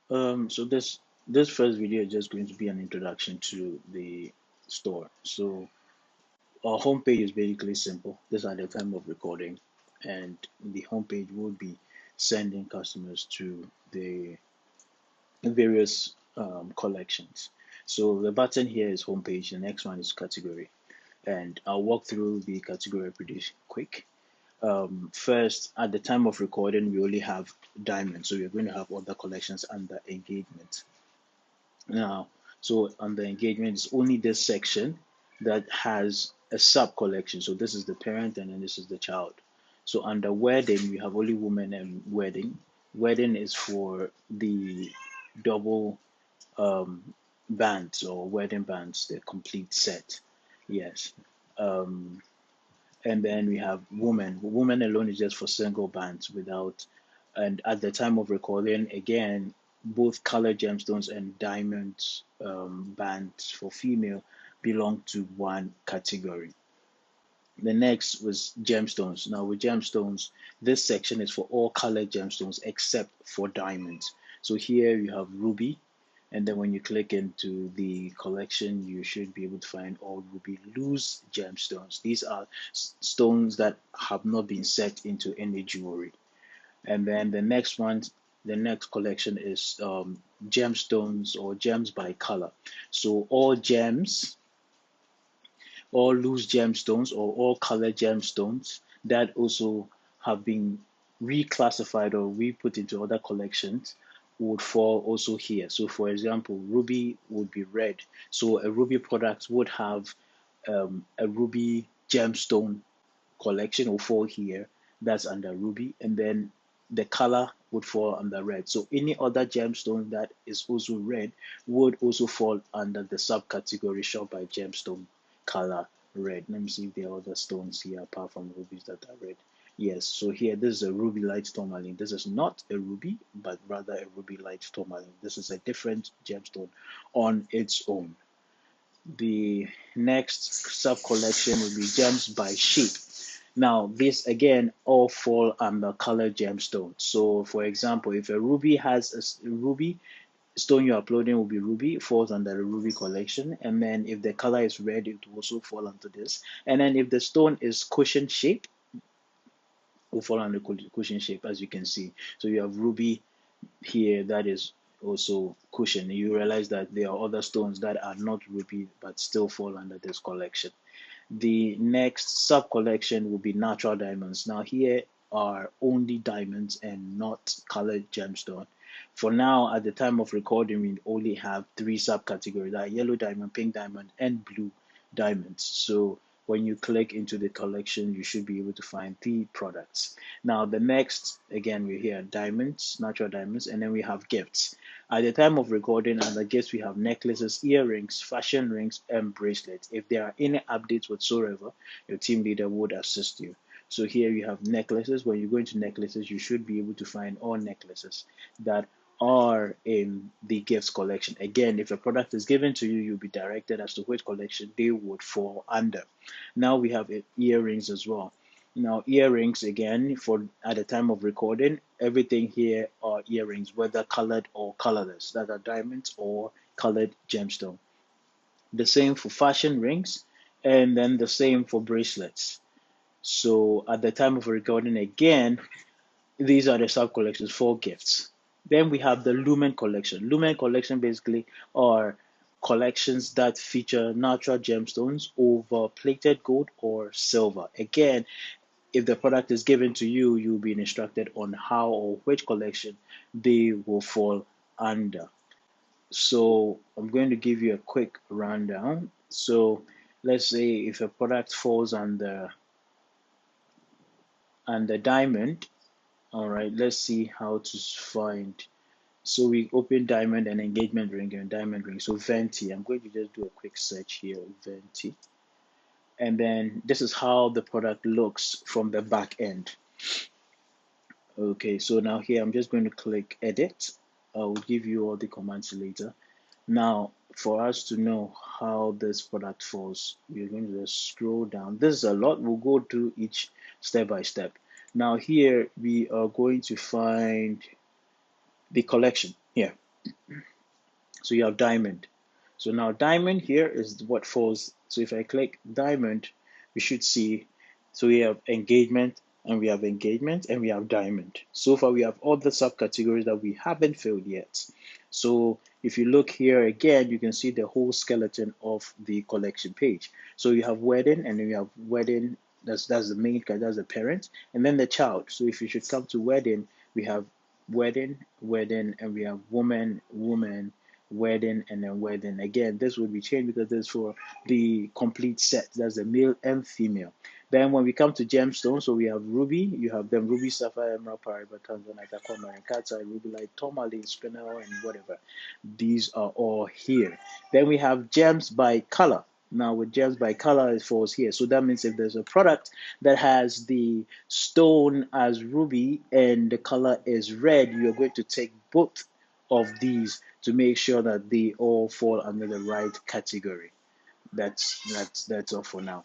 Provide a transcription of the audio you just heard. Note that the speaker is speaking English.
So this first video is just going to be an introduction to the store. So our homepage is basically simple. This is at the time of recording, and the homepage would be sending customers to the various collections. So the button here is homepage. The next one is category, and I'll walk through the category pretty quick. First, at the time of recording, we only have diamonds, so we're going to have other collections under engagement. Now, so under engagement, it's only this section that has a sub collection. So this is the parent and then this is the child. So under wedding, we have only women and wedding. Wedding is for the double bands or wedding bands, the complete set. Yes. Um, and then we have women. Women alone is just for single bands without. And at the time of recording, again, both colored gemstones and diamonds bands for female belong to one category. The next was gemstones. Now with gemstones, this section is for all colored gemstones except for diamonds. So here you have ruby, and then when you click into the collection, you should be able to find all ruby loose gemstones. These are stones that have not been set into any jewelry. And then the next collection is gemstones or gems by color. So all gems, all loose gemstones or all colored gemstones that also have been reclassified or re-put into other collections would fall also here. So for example, ruby would be red. So a ruby product would have a ruby gemstone collection will fall here. That's under ruby. And then the color would fall under red. So any other gemstone that is also red would also fall under the subcategory shot by gemstone color red. Let me see if there are other stones here apart from rubies that are red. Yes, so here this is a ruby light tourmaline. This is not a ruby, but rather a ruby light tourmaline. This is a different gemstone on its own. The next sub collection will be gems by shape. Now, this again all fall under color gemstone. So, for example, if a ruby has a ruby stone you're uploading will be ruby, falls under the ruby collection. And then if the color is red, it will also fall under this. And then if the stone is cushion shape, will fall under cushion shape, as you can see. So you have ruby here that is also cushion. You realize that there are other stones that are not ruby but still fall under this collection. The next sub collection will be natural diamonds. Now here are only diamonds and not colored gemstone. For now, at the time of recording, we only have three subcategories: that yellow diamond, pink diamond, and blue diamonds. So when you click into the collection, you should be able to find the products. Now the next, again, we're here diamonds, natural diamonds, and then we have gifts. At the time of recording, under gifts, we have necklaces, earrings, fashion rings, and bracelets. If there are any updates whatsoever, your team leader would assist you. So here you have necklaces. When you go into necklaces, you should be able to find all necklaces that are in the gifts collection. Again, if a product is given to you, you'll be directed as to which collection they would fall under. Now we have earrings as well. Now earrings again for at the time of recording, everything here are earrings, whether colored or colorless, that are diamonds or colored gemstone. The same for fashion rings, and then the same for bracelets. So at the time of recording again, these are the sub collections for gifts. Then we have the Lumen collection. Lumen collection basically are collections that feature natural gemstones over plated gold or silver. Again, if the product is given to you, you'll be instructed on how or which collection they will fall under. So I'm going to give you a quick rundown. So let's say if a product falls under diamond, all right, let's see how to find. So we open diamond and engagement ring and diamond ring. So Venti, I'm going to just do a quick search here, Venti. And then this is how the product looks from the back end. Okay, so now here I'm just going to click edit. I will give you all the commands later. Now, for us to know how this product falls, we're going to just scroll down. This is a lot. We'll go through each step by step. Now here we are going to find the collection here. So you have diamond. So now diamond here is what falls. So if I click diamond, we should see, so we have engagement and we have engagement and we have diamond. So far we have all the subcategories that we haven't filled yet. So if you look here again, you can see the whole skeleton of the collection page. So you have wedding and then you have wedding, that's the main guy, that's the parent, and then the child. So if you should come to wedding, we have wedding, wedding, and we have woman, woman, wedding, and then wedding. Again, this will be changed because this is for the complete set. That's the male and female. Then when we come to gemstones, so we have ruby, you have them ruby, sapphire, emerald, paraiba, tanzanite, aquamarine, cat's eye, rubellite, tourmaline, spinel, and whatever. These are all here. Then we have gems by color. Now with gems by color, it falls here. So that means if there's a product that has the stone as ruby and the color is red, you're going to take both of these to make sure that they all fall under the right category. That's all for now.